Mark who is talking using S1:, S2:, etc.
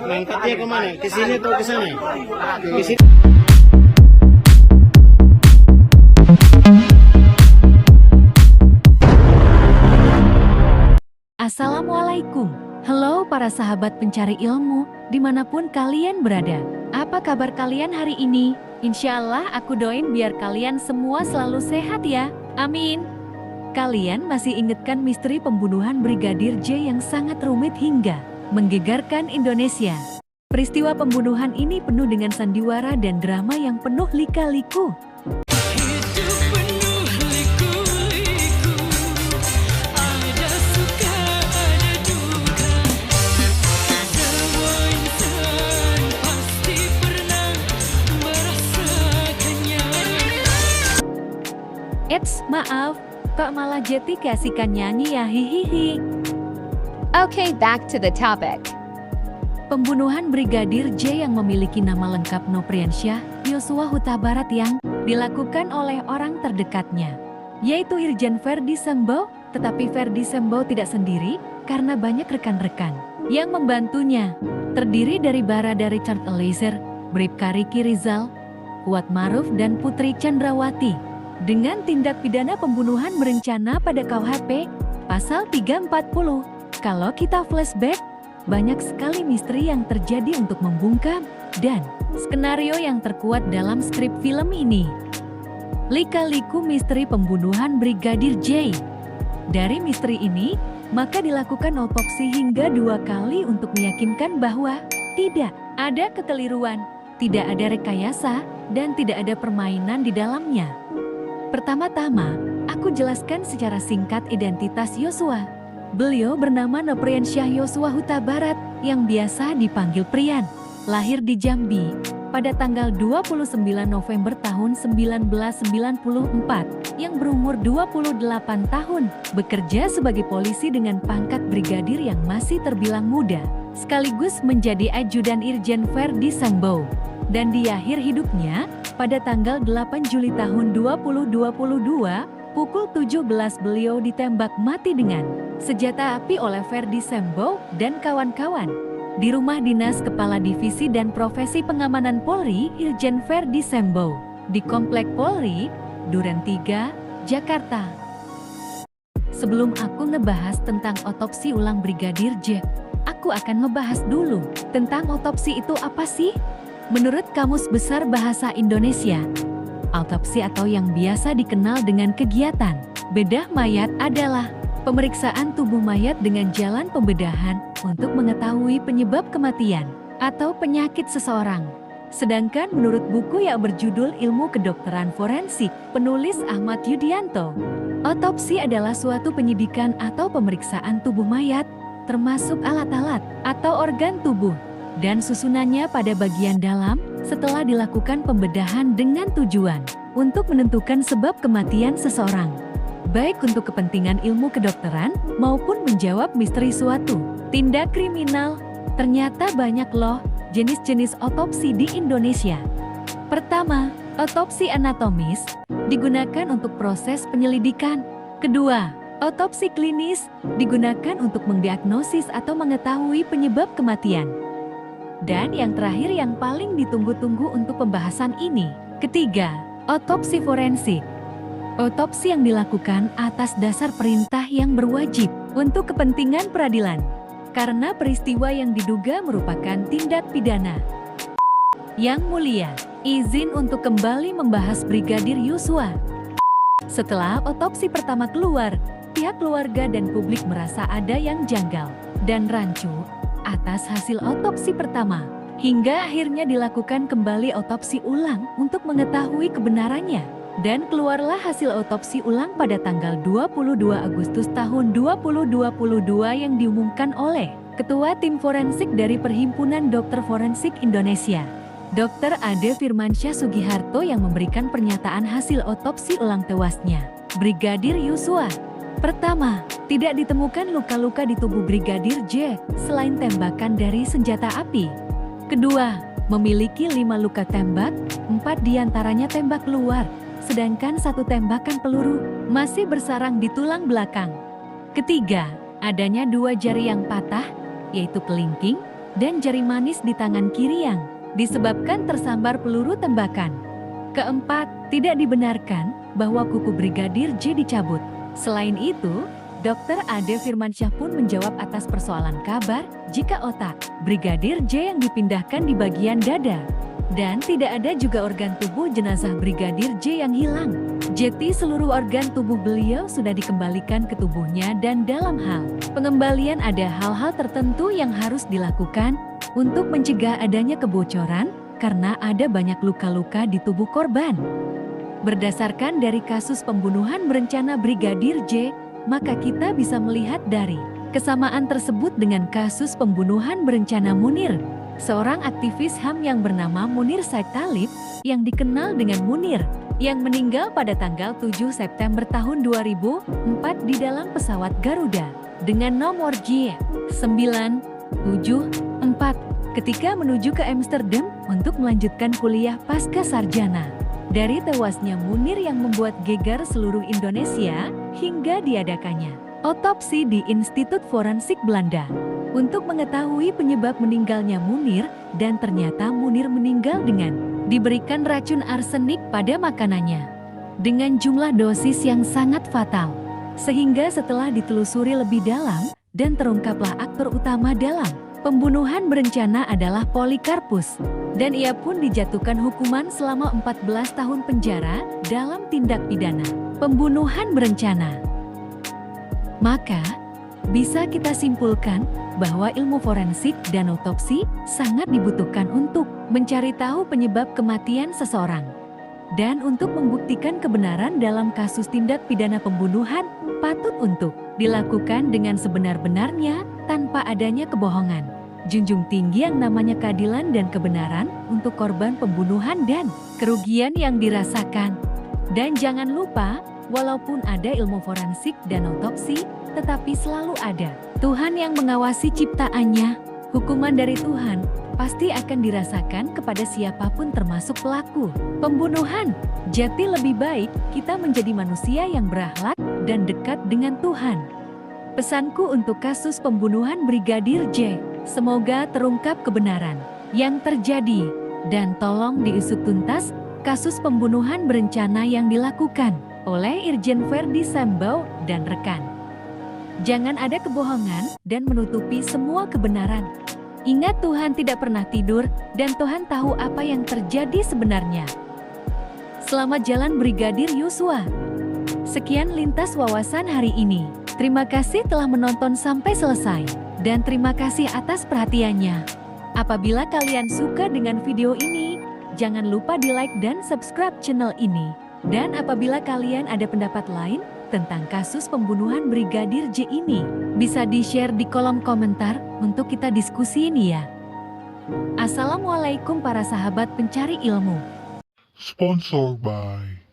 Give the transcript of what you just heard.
S1: Ngangkatnya kemana? Ke sini atau ke sana? Ke sini.
S2: Assalamualaikum. Halo para sahabat pencari ilmu, dimanapun kalian berada. Apa kabar kalian hari ini? Insya Allah aku doain biar kalian semua selalu sehat ya. Amin. Kalian masih ingatkan misteri pembunuhan Brigadir J yang sangat rumit hingga menggegarkan Indonesia. Peristiwa pembunuhan ini penuh dengan sandiwara dan drama yang penuh lika-liku. Eits, maaf, kok malah Jeti kasihkan nyanyi ya hihihi.
S3: Okay, back to the topic.
S2: Pembunuhan Brigadir J yang memiliki nama lengkap Nopriansyah Yosua Huta Barat yang dilakukan oleh orang terdekatnya, yaitu Irjen Verdi Sambo, tetapi Verdi Sambo tidak sendiri karena banyak rekan-rekan yang membantunya. Terdiri dari Barada Richard Eliezer, Bribka Riki Rizal, Kuat Maruf dan Putri Chandrawati. Dengan tindak pidana pembunuhan berencana pada KUHP pasal 340. Kalau kita flashback, banyak sekali misteri yang terjadi untuk membungkam dan skenario yang terkuat dalam skrip film ini. Lika-liku misteri pembunuhan Brigadir J. Dari misteri ini, maka dilakukan otopsi hingga 2 kali untuk meyakinkan bahwa tidak ada kekeliruan, tidak ada rekayasa, dan tidak ada permainan di dalamnya. Pertama-tama, aku jelaskan secara singkat identitas Yosua. Beliau bernama Nopriansyah Yosua Huta Barat, yang biasa dipanggil Prian. Lahir di Jambi, pada tanggal 29 November tahun 1994, yang berumur 28 tahun, bekerja sebagai polisi dengan pangkat brigadir yang masih terbilang muda, sekaligus menjadi ajudan Irjen Verdi Sambo. Dan di akhir hidupnya, pada tanggal 8 Juli tahun 2022, pukul 17 beliau ditembak mati dengan senjata api oleh Verdi Sambo dan kawan-kawan di rumah dinas Kepala Divisi dan Profesi Pengamanan Polri Irjen Verdi Sambo di Komplek Polri, Duren 3, Jakarta. Sebelum aku ngebahas tentang otopsi ulang Brigadir J, aku akan ngebahas dulu tentang otopsi itu apa sih? Menurut Kamus Besar Bahasa Indonesia, autopsi atau yang biasa dikenal dengan kegiatan bedah mayat adalah pemeriksaan tubuh mayat dengan jalan pembedahan untuk mengetahui penyebab kematian atau penyakit seseorang. Sedangkan menurut buku yang berjudul Ilmu Kedokteran Forensik, penulis Ahmad Yudianto, otopsi adalah suatu penyidikan atau pemeriksaan tubuh mayat, termasuk alat-alat atau organ tubuh dan susunannya pada bagian dalam setelah dilakukan pembedahan dengan tujuan untuk menentukan sebab kematian seseorang, baik untuk kepentingan ilmu kedokteran maupun menjawab misteri suatu tindak kriminal. Ternyata banyak loh jenis-jenis otopsi di Indonesia. Pertama, otopsi anatomis digunakan untuk proses penyelidikan. Kedua, otopsi klinis digunakan untuk mendiagnosis atau mengetahui penyebab kematian. Dan yang terakhir yang paling ditunggu-tunggu untuk pembahasan ini, ketiga, otopsi forensik. Otopsi yang dilakukan atas dasar perintah yang berwajib untuk kepentingan peradilan, karena peristiwa yang diduga merupakan tindak pidana. Yang mulia, izin untuk kembali membahas Brigadir Yosua. Setelah otopsi pertama keluar, pihak keluarga dan publik merasa ada yang janggal dan rancu atas hasil otopsi pertama, hingga akhirnya dilakukan kembali otopsi ulang untuk mengetahui kebenarannya. Dan keluarlah hasil otopsi ulang pada tanggal 22 Agustus tahun 2022 yang diumumkan oleh Ketua Tim Forensik dari Perhimpunan Dokter Forensik Indonesia, Dr. Ade Firmansyah Sugiharto, yang memberikan pernyataan hasil otopsi ulang tewasnya Brigadir Yosua. Pertama, tidak ditemukan luka-luka di tubuh Brigadir J selain tembakan dari senjata api. Kedua, memiliki 5 luka tembak, 4 diantaranya tembak luar, sedangkan 1 tembakan peluru masih bersarang di tulang belakang. Ketiga, adanya 2 jari yang patah, yaitu kelingking, dan jari manis di tangan kiri yang disebabkan tersambar peluru tembakan. Keempat, tidak dibenarkan bahwa kuku Brigadir J dicabut. Selain itu, Dr. Ade Firmansyah pun menjawab atas persoalan kabar jika otak Brigadir J yang dipindahkan di bagian dada. Dan tidak ada juga organ tubuh jenazah Brigadir J yang hilang. Jadi seluruh organ tubuh beliau sudah dikembalikan ke tubuhnya dan dalam hal pengembalian ada hal-hal tertentu yang harus dilakukan untuk mencegah adanya kebocoran karena ada banyak luka-luka di tubuh korban. Berdasarkan dari kasus pembunuhan berencana Brigadir J, maka kita bisa melihat dari kesamaan tersebut dengan kasus pembunuhan berencana Munir, seorang aktivis HAM yang bernama Munir Said Talib, yang dikenal dengan Munir, yang meninggal pada tanggal 7 September tahun 2004 di dalam pesawat Garuda dengan nomor J974 ketika menuju ke Amsterdam untuk melanjutkan kuliah pasca sarjana. Dari tewasnya Munir yang membuat geger seluruh Indonesia hingga diadakannya otopsi di Institut Forensik Belanda untuk mengetahui penyebab meninggalnya Munir, dan ternyata Munir meninggal dengan diberikan racun arsenik pada makanannya dengan jumlah dosis yang sangat fatal. Sehingga setelah ditelusuri lebih dalam dan terungkaplah aktor utama dalam pembunuhan berencana adalah Polikarpus, dan ia pun dijatuhkan hukuman selama 14 tahun penjara dalam tindak pidana pembunuhan berencana. Maka, bisa kita simpulkan bahwa ilmu forensik dan otopsi sangat dibutuhkan untuk mencari tahu penyebab kematian seseorang. Dan untuk membuktikan kebenaran dalam kasus tindak pidana pembunuhan patut untuk dilakukan dengan sebenar-benarnya tanpa adanya kebohongan. Junjung tinggi yang namanya keadilan dan kebenaran untuk korban pembunuhan dan kerugian yang dirasakan. Dan jangan lupa, walaupun ada ilmu forensik dan otopsi, tetapi selalu ada Tuhan yang mengawasi ciptaannya. Hukuman dari Tuhan pasti akan dirasakan kepada siapapun termasuk pelaku pembunuhan. Jadi lebih baik kita menjadi manusia yang berakhlak dan dekat dengan Tuhan. Pesanku untuk kasus pembunuhan Brigadir J, semoga terungkap kebenaran yang terjadi dan tolong diusut tuntas kasus pembunuhan berencana yang dilakukan oleh Irjen Verdi Sambo dan rekan. Jangan ada kebohongan dan menutupi semua kebenaran. Ingat, Tuhan tidak pernah tidur dan Tuhan tahu apa yang terjadi sebenarnya. Selamat jalan Brigadir Yosua. Sekian lintas wawasan hari ini. Terima kasih telah menonton sampai selesai dan terima kasih atas perhatiannya. Apabila kalian suka dengan video ini, jangan lupa di-like dan subscribe channel ini. Dan apabila kalian ada pendapat lain tentang kasus pembunuhan Brigadir J ini, bisa di-share di kolom komentar untuk kita diskusi ini ya. Assalamualaikum para sahabat pencari ilmu.
S4: Sponsored by